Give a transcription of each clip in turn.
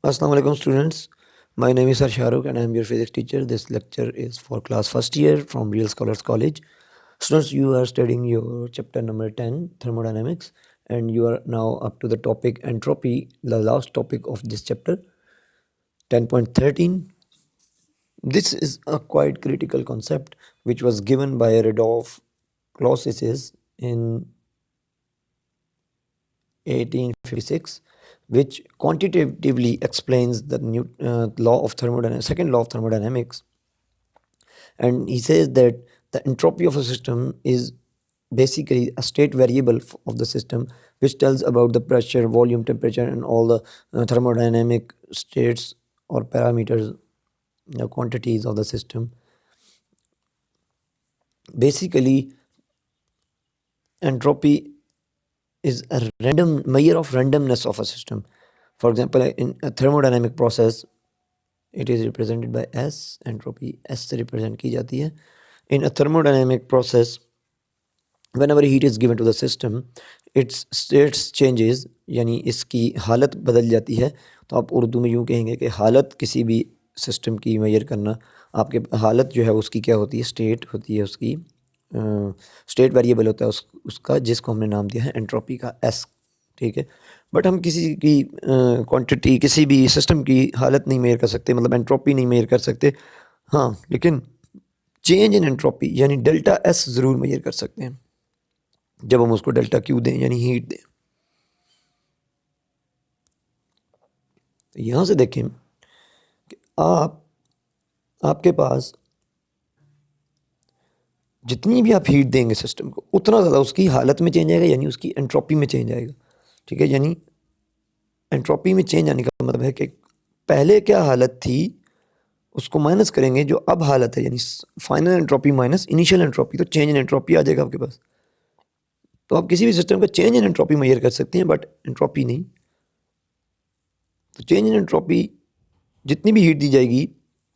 Assalamu alaikum students. My name is Arsharuk and I am your physics teacher. This lecture is for class first year from Real Scholars College. Students, you are studying your chapter number 10, thermodynamics, and you are now up to the topic entropy, the last topic of this chapter, 10.13. This is a quite critical concept which was given by Rudolf Clausius in 1856, which quantitatively explains the new law of thermodynamics, second law of thermodynamics. And he says that the entropy of a system is basically a state variable of the system, which tells about the pressure, volume, temperature, and all the thermodynamic states or parameters, quantities of the system. Basically, entropy is a random measure of randomness of a system. For example, in a thermodynamic process, it is represented by S, entropy S से represent की जाती है. In a thermodynamic process, whenever heat is given to the system, its states changes, यानी इसकी हालत बदल जाती है. तो आप उर्दू में यूँ कहेंगे कि हालत किसी भी सिस्टम की मेजर करना, आपके हालत जो है उसकी क्या होती है, स्टेट होती है उसकी, स्टेट वेरिएबल होता है उसका, जिसको हमने नाम दिया है एंट्रोपी का एस. ठीक है, बट हम किसी की क्वांटिटी, किसी भी सिस्टम की हालत नहीं मेजर कर सकते, मतलब एंट्रोपी नहीं मेजर कर सकते. हाँ, लेकिन चेंज इन एंट्रोपी यानी डेल्टा एस ज़रूर मेजर कर सकते हैं जब हम उसको डेल्टा क्यू दें यानी हीट दें. तो यहाँ से देखें कि आपके पास जितनी भी आप हीट देंगे सिस्टम को, उतना ज़्यादा उसकी हालत में चेंज आएगा, यानी उसकी एंट्रोपी में चेंज आएगा. ठीक है, यानी एंट्रोपी में चेंज आने का मतलब है कि पहले क्या हालत थी उसको माइनस करेंगे जो अब हालत है, यानी final entropy minus initial entropy, तो चेंज इन एंट्रोपी आ जाएगा आपके पास. तो आप किसी भी सिस्टम का चेंज इन एंट्रोपी मेजर कर सकते हैं, बट एंट्रोपी नहीं. तो चेंज इन एंट्रोपी जितनी भी हीट दी जाएगी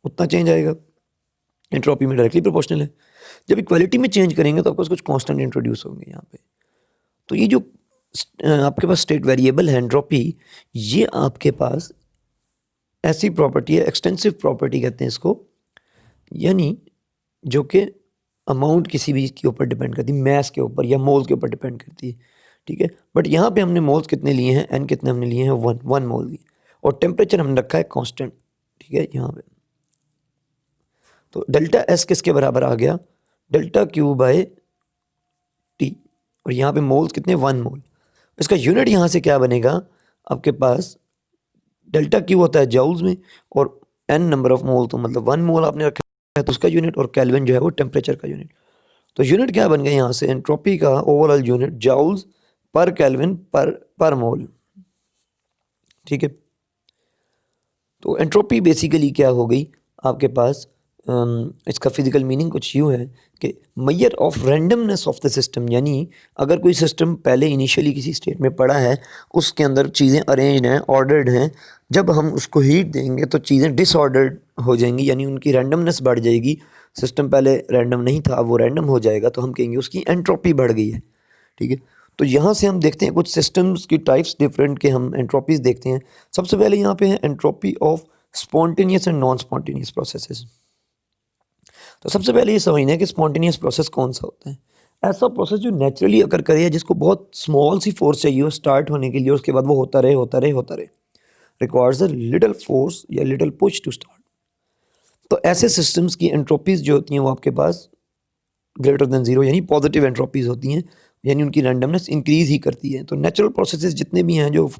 उतना चेंज आएगा, एंट्रोपी में डायरेक्टली प्रोपोर्शनल है. जब इक्वालिटी में चेंज करेंगे तो आपके पास कुछ कांस्टेंट इंट्रोड्यूस होंगे यहाँ पे. तो ये जो आपके पास स्टेट वेरिएबल है एंट्रोपी, ये आपके पास ऐसी प्रॉपर्टी है, एक्सटेंसिव प्रॉपर्टी कहते हैं इसको, यानी जो कि अमाउंट किसी भी के ऊपर डिपेंड करती है, मैस के ऊपर या मोल्स के ऊपर डिपेंड करती है. ठीक है, बट यहाँ पे हमने मोल्स कितने लिए हैं, एन कितने हमने लिए हैं, वन मोल लिए, और टेम्परेचर हमने रखा है कांस्टेंट. ठीक है, यहाँ पे तो डेल्टा एस किसके बराबर आ गया, डेल्टा क्यू बाय टी, और यहाँ पे मोल्स कितने, 1 मोल. इसका यूनिट यहाँ से क्या बनेगा, आपके पास डेल्टा क्यू होता है जाउल्स में, और एन नंबर ऑफ मोल, तो मतलब 1 मोल आपने रखा है तो उसका यूनिट, और केल्विन जो है वो टेम्परेचर का यूनिट. तो यूनिट क्या बन गया यहाँ से, एंट्रोपी का ओवरऑल यूनिट जाउल्स पर केल्विन पर मोल. ठीक है, तो एंट्रोपी बेसिकली क्या हो गई आपके पास, इसका फिजिकल मीनिंग कुछ यूँ है कि measure of randomness of the system, यानी अगर कोई सिस्टम पहले इनिशियली किसी स्टेट में पड़ा है, उसके अंदर चीज़ें अरेंज्ड हैं, ऑर्डर्ड हैं, जब हम उसको हीट देंगे तो चीज़ें डिसऑर्डर्ड हो जाएंगी, यानी उनकी रैंडमनेस बढ़ जाएगी. सिस्टम पहले रैंडम नहीं था, वो रैंडम हो जाएगा, तो हम कहेंगे उसकी एंट्रोपी बढ़ गई है. ठीक है, तो यहाँ से हम देखते हैं कुछ सिस्टम्स की टाइप्स डिफरेंट के हम एंट्रोपीज देखते हैं. सबसे पहले यहाँ पे है entropy of spontaneous and non spontaneous processes. तो सबसे पहले ये समझना है कि स्पॉन्टेनियस प्रोसेस कौन सा होता है. ऐसा प्रोसेस जो नेचुरली अकर करे, या जिसको बहुत स्मॉल सी फोर्स चाहिए हो स्टार्ट होने के लिए, उसके बाद वो होता रहे होता रहे होता रहे, रिक्वायर्स अ लिटिल फोर्स या लिटिल पुश टू स्टार्ट. तो ऐसे सिस्टम्स की एंट्रोपीज जो होती हैं वो आपके पास ग्रेटर देन जीरो यानी पॉजिटिव एंट्रोपीज होती हैं, यानी उनकी रैंडमनेस इंक्रीज ही करती है. तो नेचुरल प्रोसेसेस जितने भी हैं जो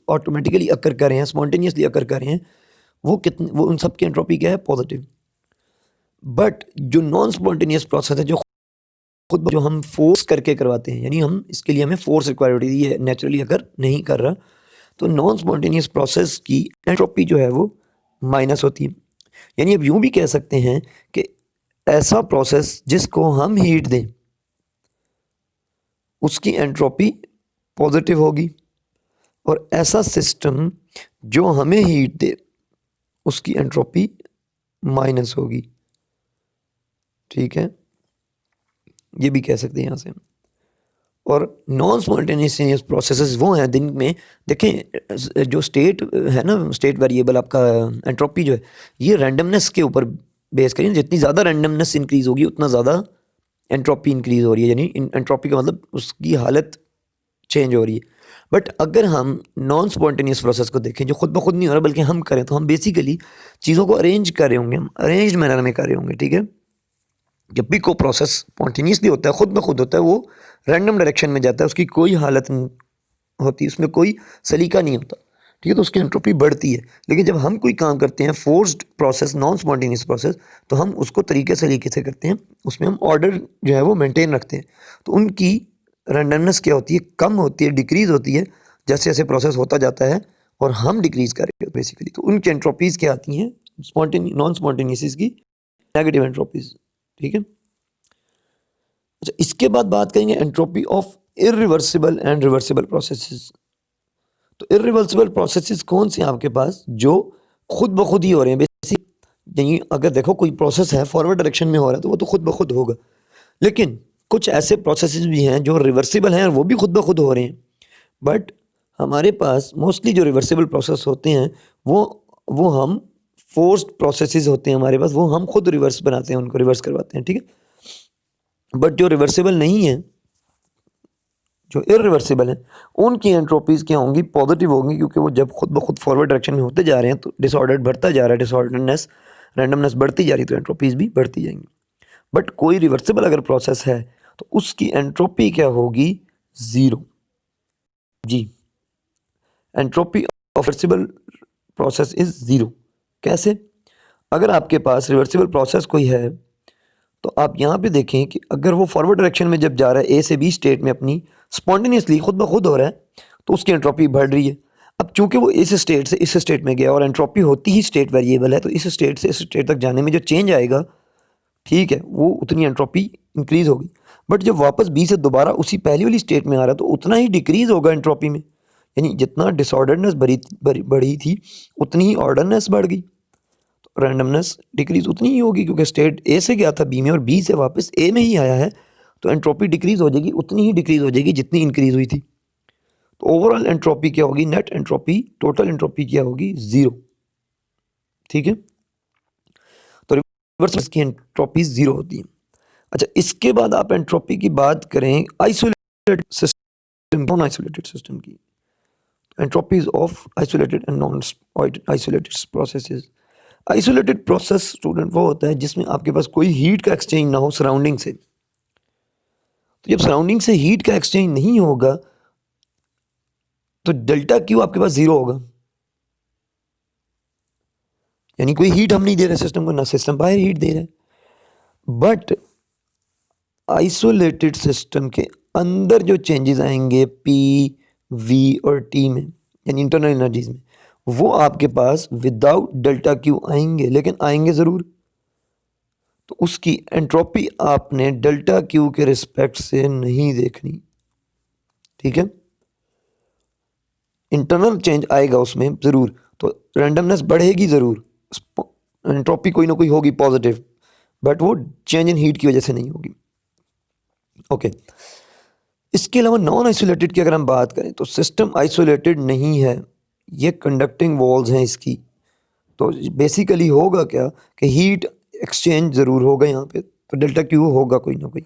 ऑटोमेटिकली अकर कर रहे हैं, स्पॉन्टेनियसली अकर कर रहे हैं, वो उन सब की एंट्रोपी क्या है, पॉजिटिव. बट जो नॉन स्पॉन्टेनियस प्रोसेस है, जो खुद जो हम फोर्स करके करवाते हैं, यानी हम इसके लिए हमें फोर्स रिक्वायर होती है, ये नेचुरली अगर नहीं कर रहा, तो नॉन स्पॉन्टेनियस प्रोसेस की एंट्रोपी जो है वो माइनस होती है. यानी अब यूं भी कह सकते हैं कि ऐसा प्रोसेस जिसको हम हीट दें उसकी एंट्रोपी पॉजिटिव होगी, और ऐसा सिस्टम जो हमें हीट दे उसकी एंट्रोपी माइनस होगी. ठीक है, ये भी कह सकते हैं यहाँ से. और नॉन स्पॉन्टेनियस प्रोसेसेस वो हैं दिन में, देखें जो स्टेट है ना, स्टेट वेरिएबल आपका एंट्रोपी जो है, ये रैंडमनेस के ऊपर बेस करें। जितनी ज़्यादा रैंडमनेस इंक्रीज़ होगी उतना ज़्यादा एंट्रोपी इंक्रीज़ हो रही है, यानी एंट्रोपी का मतलब उसकी हालत चेंज हो रही है। बट अगर हम नॉन स्पॉन्टेनियस प्रोसेस को देखें जो खुद ब खुद नहीं हो रहा बल्कि हम करें, तो हम बेसिकली चीज़ों को अरेंज कर रहे होंगे, हम अरेंज मैनर में कर रहे होंगे, ठीक है। जब भी कोई प्रोसेस स्पॉन्टेनियसली होता है, खुद ब खुद होता है, वो रैंडम डायरेक्शन में जाता है, उसकी कोई हालत नहीं होती, उसमें कोई सलीका नहीं होता, ठीक है, तो उसकी एंट्रोपी बढ़ती है। लेकिन जब हम कोई काम करते हैं forced process, non spontaneous process, तो हम उसको तरीके सलीके से करते हैं, उसमें हम ऑर्डर जो है वो मेंटेन रखते हैं, तो उनकी रैंडमनेस क्या होती है, कम होती है, डिक्रीज़ होती है जैसे जैसे प्रोसेस होता जाता है और हम डिक्रीज़ कर रहे हैं बेसिकली। तो उनकी एंट्रोपीज़ क्या आती हैं, नॉन स्पॉन्टेनियस की नेगेटिव एंट्रोपीज़, ठीक है। अच्छा, इसके बाद बात करेंगे entropy of irreversible and reversible processes. तो इरिवर्सिबल प्रोसेसेस कौन से हैं आपके पास, जो खुद ब खुद ही हो रहे हैं बेसिक। यानी अगर देखो कोई प्रोसेस है फॉरवर्ड डायरेक्शन में हो रहा है तो वो तो खुद ब खुद होगा, लेकिन कुछ ऐसे प्रोसेसेस भी हैं जो रिवर्सिबल हैं और वो भी खुद ब खुद हो रहे हैं। बट हमारे पास मोस्टली जो रिवर्सिबल प्रोसेस होते हैं वो हम फोर्स्ड प्रोसेसेस होते हैं हमारे पास, वो हम खुद रिवर्स बनाते हैं, उनको रिवर्स करवाते हैं, ठीक है। बट जो रिवर्सिबल नहीं है, जो इरिवर्सिबल हैं, उनकी एंट्रोपीज़ क्या होंगी, पॉजिटिव होंगी, क्योंकि वो जब खुद ब खुद फॉरवर्ड डायरेक्शन में होते जा रहे हैं तो डिसऑर्डर बढ़ता जा रहा है, डिसऑर्डरनेस, रैंडमनेस बढ़ती जा रही है, तो एंट्रोपीज़ भी बढ़ती जाएंगी। बट कोई रिवर्सिबल अगर प्रोसेस है तो उसकी एंट्रोपी क्या होगी, ज़ीरो। जी, entropy of reversible process is zero. कैसे? अगर आपके पास रिवर्सिबल प्रोसेस कोई है तो आप यहाँ पे देखें कि अगर वो फॉरवर्ड डायरेक्शन में जब जा रहा है ए से बी स्टेट में अपनी, स्पॉन्टेनियसली खुद ब खुद हो रहा है, तो उसकी एंट्रोपी बढ़ रही है। अब चूंकि वो इस स्टेट से इस स्टेट में गया और एंट्रोपी होती ही स्टेट वेरिएबल है, तो इस स्टेट से इस स्टेट तक जाने में जो चेंज आएगा, ठीक है, वो उतनी एंट्रोपी इंक्रीज़ होगी। बट जब वापस बी से दोबारा उसी पहली वाली स्टेट में आ रहा है तो उतना ही डिक्रीज़ होगा एंट्रोपी में, यानी जितना डिसऑर्डरनेस बढ़ी थी उतनी ही ऑर्डरनेस बढ़ गई, तो रैंडमनेस डिक्रीज़ उतनी ही होगी, क्योंकि स्टेट ए से गया था बी में और बी से वापस ए में ही आया है, तो एंट्रोपी डिक्रीज़ हो जाएगी, उतनी ही डिक्रीज़ हो जाएगी जितनी इंक्रीज़ हुई थी। तो ओवरऑल एंट्रोपी क्या होगी, नेट एंट्रोपी, टोटल एंट्रोपी क्या होगी, ज़ीरो, ठीक है। तो रिवर्स की एंट्रोपी ज़ीरो होती है। अच्छा, इसके बाद आप एंट्रोपी की बात करें isolated system, non isolated system की, entropies of isolated and non isolated processes. Isolated process student वो होता है जिसमें आपके पास कोई हीट का एक्सचेंज ना हो सराउंडिंग से। तो जब सराउंडिंग से हीट का एक्सचेंज नहीं होगा तो डेल्टा क्यू आपके पास ज़ीरो होगा, यानी कोई हीट हम नहीं दे रहे सिस्टम को, ना सिस्टम बाहर हीट दे रहा है। बट आइसोलेटेड सिस्टम के अंदर जो चेंजेस आएंगे पी, वी और टी में, यानी इंटरनल एनर्जीज में, वो आपके पास विदाउट डेल्टा क्यू आएंगे, लेकिन आएंगे ज़रूर। तो उसकी एंट्रोपी आपने डेल्टा क्यू के रिस्पेक्ट से नहीं देखनी, ठीक है। इंटरनल चेंज आएगा उसमें ज़रूर, तो रैंडमनेस बढ़ेगी ज़रूर, एंट्रोपी कोई ना कोई होगी पॉजिटिव, बट वो चेंज इन हीट की वजह से नहीं होगी। ओके, इसके अलावा नॉन आइसोलेटेड की अगर हम बात करें तो सिस्टम आइसोलेटेड नहीं है, ये कंडक्टिंग वॉल्स हैं इसकी। तो बेसिकली होगा क्या कि हीट एक्सचेंज ज़रूर होगा यहाँ पे, तो डेल्टा क्यू होगा कोई ना कोई,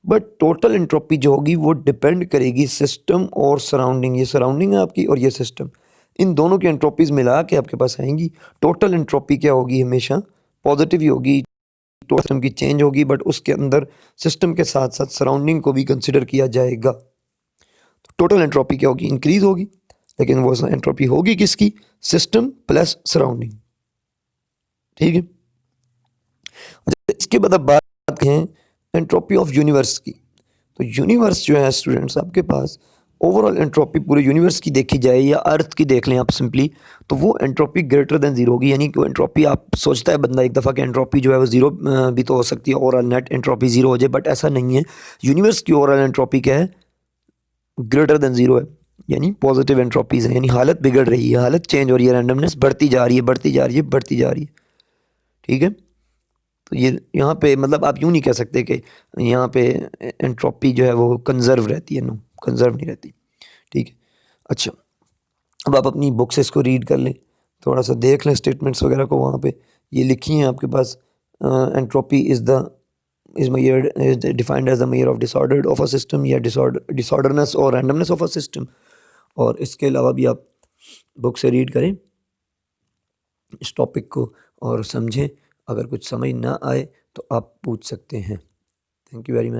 बट टोटल एंट्रोपी जो होगी वो डिपेंड करेगी सिस्टम और सराउंडिंग। ये सराउंडिंग है आपकी और ये सिस्टम, इन दोनों की एंट्रोपीज़ मिला के आपके पास आएंगी। टोटल एंट्रोपी क्या होगी, हमेशा पॉजिटिव ही होगी, टोटल सिस्टम की चेंज होगी, बट उसके अंदर सिस्टम के साथ साथ सराउंडिंग को भी कंसिडर किया जाएगा। तो टोटल एंट्रोपी क्या होगी, इंक्रीज होगी, लेकिन वो एंट्रोपी होगी किसकी, सिस्टम प्लस सराउंडिंग, ठीक है। इसके बाद अब बात करें एंट्रोपी ऑफ यूनिवर्स की। तो यूनिवर्स जो है स्टूडेंट्स आपके पास, ओवरऑल एंट्रोपी पूरे यूनिवर्स की देखी जाए या अर्थ की देख लें आप सिंपली, तो वो एंट्रोपी ग्रेटर देन ज़ीरो होगी। यानी कि एंट्रोपी, आप सोचता है बंदा एक दफ़ा कि एंट्रोपी जो है वो ज़ीरो भी तो हो सकती है, ओवरऑल नेट एंट्रोपी ज़ीरो हो जाए, बट ऐसा नहीं है। यूनिवर्स की ओवरऑल एंट्रोपी क्या है, ग्रेटर देन ज़ीरो है, यानी पॉजिटिव एंट्रोपीज़ है, यानी हालत बिगड़ रही है, हालत चेंज हो रही है, रैंडमनेस बढ़ती जा रही है, बढ़ती जा रही है, बढ़ती जा रही है, ठीक है। तो ये यहाँ पे मतलब आप यूँ नहीं कह सकते कि यहाँ पे एंट्रोपी जो है वो कंजर्व रहती है, नो। कंजर्व नहीं रहती। ठीक है, अच्छा अब आप अपनी बुक से इसको रीड कर लें, थोड़ा सा देख लें स्टेटमेंट्स वगैरह को, वहाँ पे ये लिखी हैं आपके पास। Entropy is measured is defined as the measure of disorder of a system या डिसऑर्डरनेस और रैंडमनेस ऑफ अ सिस्टम। और इसके अलावा भी आप बुक से रीड करें इस टॉपिक को और समझें। अगर कुछ समझ ना आए तो आप पूछ सकते हैं। Thank you very much.